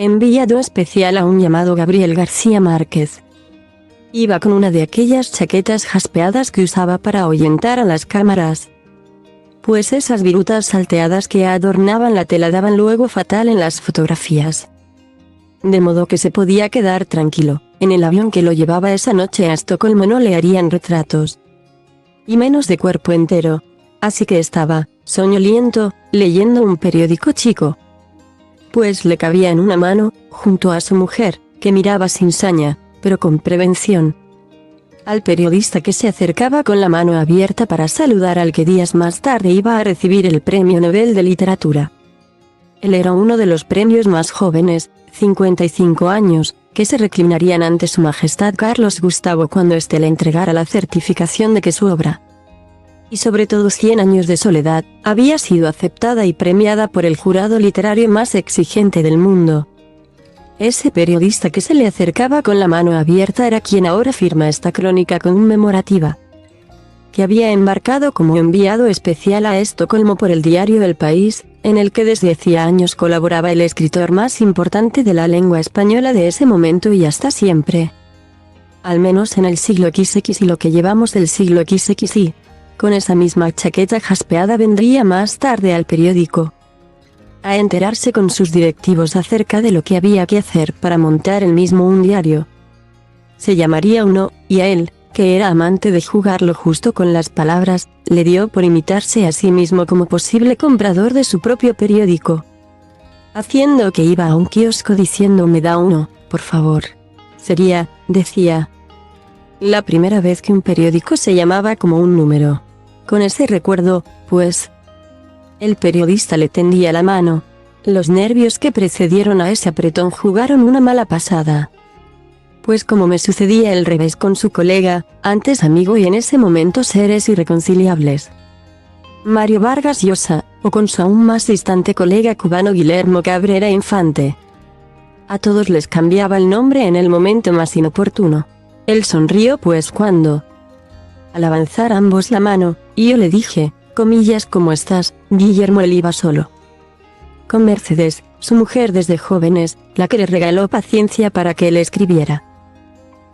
Enviado especial a un llamado Gabriel García Márquez. Iba con una de aquellas chaquetas jaspeadas que usaba para ahuyentar a las cámaras. Pues esas virutas salteadas que adornaban la tela daban luego fatal en las fotografías. De modo que se podía quedar tranquilo, en el avión que lo llevaba esa noche a Estocolmo no le harían retratos. Y menos de cuerpo entero. Así que estaba, soñoliento, leyendo un periódico chico. Pues le cabía en una mano, junto a su mujer, que miraba sin saña, pero con prevención, al periodista que se acercaba con la mano abierta para saludar al que días más tarde iba a recibir el Premio Nobel de Literatura. Él era uno de los premios más jóvenes, 55 años, que se reclinarían ante su majestad Carlos Gustavo cuando éste le entregara la certificación de que su obra, y sobre todo 100 años de soledad, había sido aceptada y premiada por el jurado literario más exigente del mundo. Ese periodista que se le acercaba con la mano abierta era quien ahora firma esta crónica conmemorativa, que había embarcado como enviado especial a Estocolmo por el diario El País, en el que desde hacía años colaboraba el escritor más importante de la lengua española de ese momento y hasta siempre. Al menos en el siglo XX y lo que llevamos del siglo XXI. Con esa misma chaqueta jaspeada vendría más tarde al periódico a enterarse con sus directivos acerca de lo que había que hacer para montar el mismo un diario. Se llamaría Uno, y a él, que era amante de jugarlo justo con las palabras, le dio por imitarse a sí mismo como posible comprador de su propio periódico, haciendo que iba a un kiosco diciendo «Me da uno, por favor». Sería, decía, la primera vez que un periódico se llamaba como un número. Con ese recuerdo, pues, el periodista le tendía la mano. Los nervios que precedieron a ese apretón jugaron una mala pasada. Pues como me sucedía el revés con su colega, antes amigo y en ese momento seres irreconciliables, Mario Vargas Llosa, o con su aún más distante colega cubano Guillermo Cabrera Infante. A todos les cambiaba el nombre en el momento más inoportuno. Él sonrió pues cuando, al avanzar ambos la mano, y yo le dije, comillas ¿cómo estás, Guillermo? Él iba solo con Mercedes, su mujer desde jóvenes, la que le regaló paciencia para que él escribiera.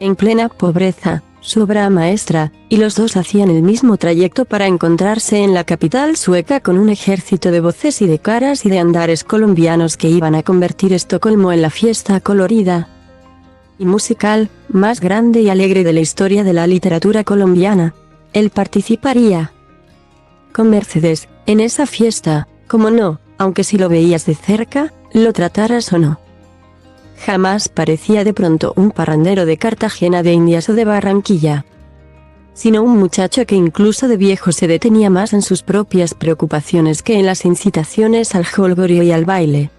En plena pobreza, su obra maestra, y los dos hacían el mismo trayecto para encontrarse en la capital sueca con un ejército de voces y de caras y de andares colombianos que iban a convertir Estocolmo en la fiesta colorida y musical, más grande y alegre de la historia de la literatura colombiana. Él participaría con Mercedes, en esa fiesta, como no, aunque si lo veías de cerca, lo trataras o no. Jamás parecía de pronto un parrandero de Cartagena de Indias o de Barranquilla, sino un muchacho que incluso de viejo se detenía más en sus propias preocupaciones que en las incitaciones al jolgorio y al baile.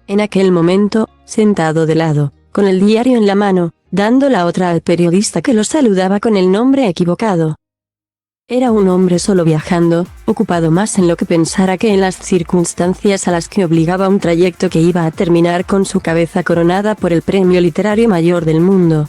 En aquel momento, sentado de lado, con el diario en la mano, dando la otra al periodista que lo saludaba con el nombre equivocado. Era un hombre solo viajando, ocupado más en lo que pensara que en las circunstancias a las que obligaba un trayecto que iba a terminar con su cabeza coronada por el premio literario mayor del mundo.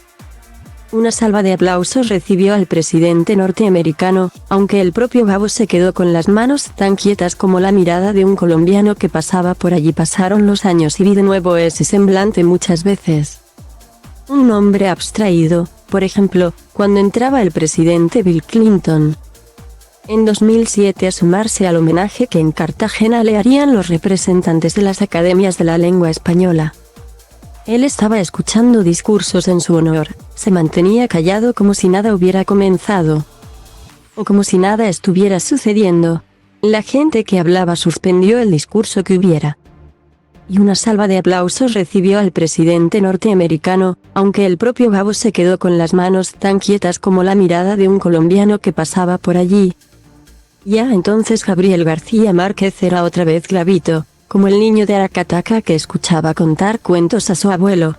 Una salva de aplausos recibió al presidente norteamericano, aunque el propio Gabo se quedó con las manos tan quietas como la mirada de un colombiano que pasaba por allí. Pasaron los años y vi de nuevo ese semblante muchas veces. Un hombre abstraído, por ejemplo, cuando entraba el presidente Bill Clinton en 2007 a sumarse al homenaje que en Cartagena le harían los representantes de las academias de la lengua española. Él estaba escuchando discursos en su honor, se mantenía callado como si nada hubiera comenzado, o como si nada estuviera sucediendo. La gente que hablaba suspendió el discurso que hubiera, y una salva de aplausos recibió al presidente norteamericano, aunque el propio Gabo se quedó con las manos tan quietas como la mirada de un colombiano que pasaba por allí. Ya entonces Gabriel García Márquez era otra vez Glavito, como el niño de Aracataca que escuchaba contar cuentos a su abuelo,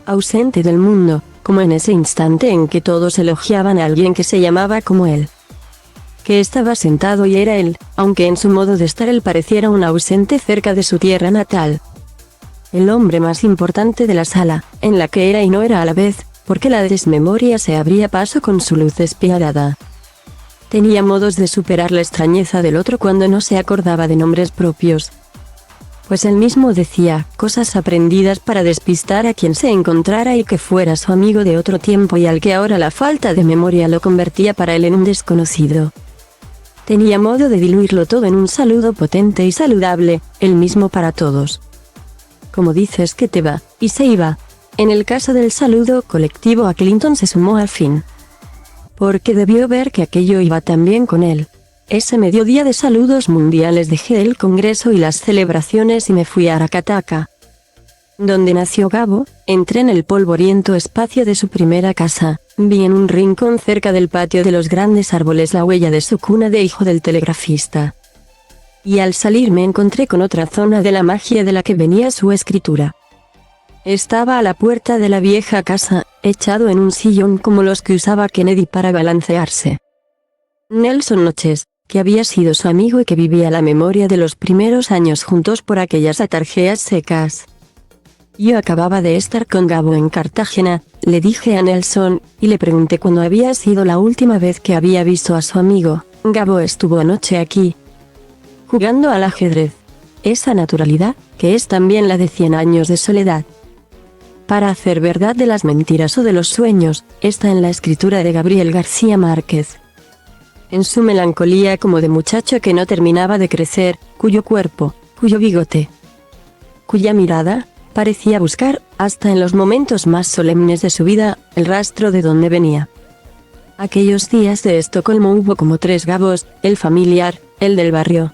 ausente del mundo, como en ese instante en que todos elogiaban a alguien que se llamaba como él, que estaba sentado y era él, aunque en su modo de estar él pareciera un ausente cerca de su tierra natal. El hombre más importante de la sala, en la que era y no era a la vez, porque la desmemoria se abría paso con su luz despiadada. Tenía modos de superar la extrañeza del otro cuando no se acordaba de nombres propios. pues él mismo decía cosas aprendidas para despistar a quien se encontrara y que fuera su amigo de otro tiempo y al que ahora la falta de memoria lo convertía para él en un desconocido. Tenía modo de diluirlo todo en un saludo potente y saludable, el mismo para todos. Como dices que te va, y se iba. En el caso del saludo colectivo a Clinton se sumó al fin. Porque debió ver que aquello iba también con él. Ese mediodía de saludos mundiales dejé el congreso y las celebraciones y me fui a Aracataca, donde nació Gabo. Entré en el polvoriento espacio de su primera casa, vi en un rincón cerca del patio de los grandes árboles la huella de su cuna de hijo del telegrafista. Y al salir me encontré con otra zona de la magia de la que venía su escritura. Estaba a la puerta de la vieja casa, echado en un sillón como los que usaba Kennedy para balancearse. Nelson Noches, que había sido su amigo y que vivía la memoria de los primeros años juntos por aquellas atarjeas secas. Yo acababa de estar con Gabo en Cartagena, le dije a Nelson, y le pregunté cuándo había sido la última vez que había visto a su amigo. Gabo estuvo anoche aquí, jugando al ajedrez. Esa naturalidad, que es también la de 100 años de soledad. Para hacer verdad de las mentiras o de los sueños, está en la escritura de Gabriel García Márquez. En su melancolía como de muchacho que no terminaba de crecer, cuyo cuerpo, cuyo bigote, cuya mirada, parecía buscar, hasta en los momentos más solemnes de su vida, el rastro de donde venía. Aquellos días de Estocolmo hubo como 3 Gabos, el familiar, el del barrio,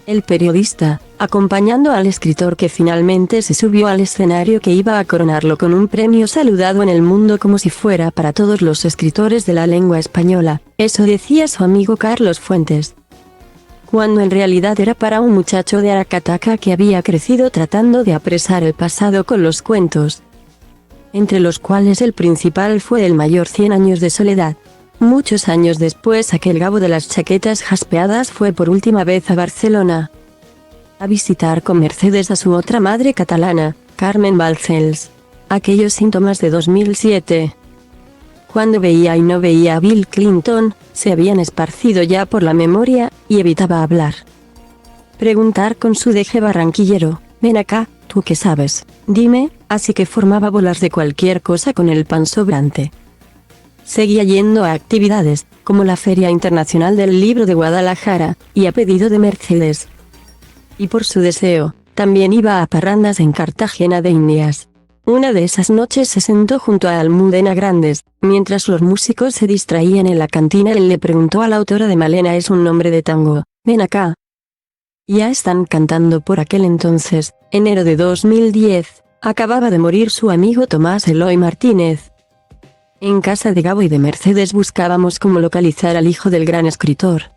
el periodista, acompañando al escritor que finalmente se subió al escenario que iba a coronarlo con un premio saludado en el mundo como si fuera para todos los escritores de la lengua española. Eso decía su amigo Carlos Fuentes. Cuando en realidad era para un muchacho de Aracataca que había crecido tratando de apresar el pasado con los cuentos, entre los cuales el principal fue el mayor 100 años de soledad. Muchos años después aquel Gabo de las chaquetas jaspeadas fue por última vez a Barcelona, a visitar con Mercedes a su otra madre catalana, Carmen Balcells. Aquellos síntomas de 2007. Cuando veía y no veía a Bill Clinton, se habían esparcido ya por la memoria, y evitaba hablar. Preguntar con su deje barranquillero, ven acá, ¿tú qué sabes? Dime, así que formaba bolas de cualquier cosa con el pan sobrante. Seguía yendo a actividades, como la Feria Internacional del Libro de Guadalajara, y a pedido de Mercedes. Y por su deseo, también iba a parrandas en Cartagena de Indias. Una de esas noches se sentó junto a Almudena Grandes, mientras los músicos se distraían en la cantina. Él le preguntó a la autora de Malena es un nombre de tango, ven acá. Ya están cantando por aquel entonces, enero de 2010, acababa de morir su amigo Tomás Eloy Martínez. En casa de Gabo y de Mercedes buscábamos cómo localizar al hijo del gran escritor,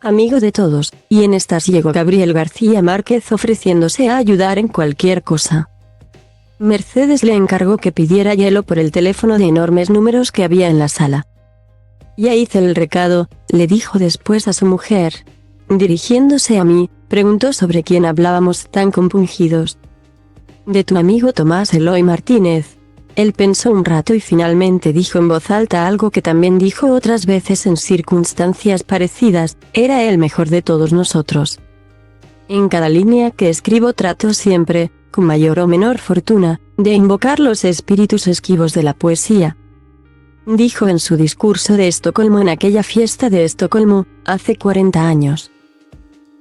amigo de todos, y en estas llegó Gabriel García Márquez ofreciéndose a ayudar en cualquier cosa. Mercedes le encargó que pidiera hielo por el teléfono de enormes números que había en la sala. Ya hice el recado, le dijo después a su mujer. Dirigiéndose a mí, preguntó sobre quién hablábamos tan compungidos. De tu amigo Tomás Eloy Martínez. Él pensó un rato y finalmente dijo en voz alta algo que también dijo otras veces en circunstancias parecidas, era el mejor de todos nosotros. En cada línea que escribo trato siempre, con mayor o menor fortuna, de invocar los espíritus esquivos de la poesía. Dijo en su discurso de Estocolmo en aquella fiesta de Estocolmo, hace 40 años.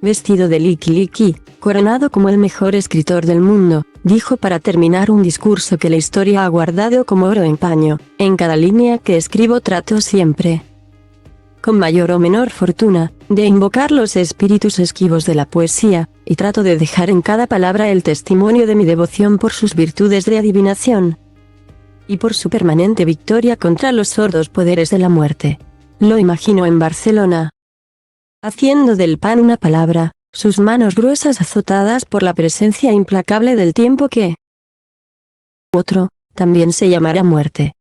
Vestido de liqui, coronado como el mejor escritor del mundo, dijo para terminar un discurso que la historia ha guardado como oro en paño, en cada línea que escribo trato siempre, con mayor o menor fortuna, de invocar los espíritus esquivos de la poesía, y trato de dejar en cada palabra el testimonio de mi devoción por sus virtudes de adivinación, y por su permanente victoria contra los sordos poderes de la muerte. Lo imagino en Barcelona, haciendo del pan una palabra, sus manos gruesas azotadas por la presencia implacable del tiempo que, otro, también se llamará muerte.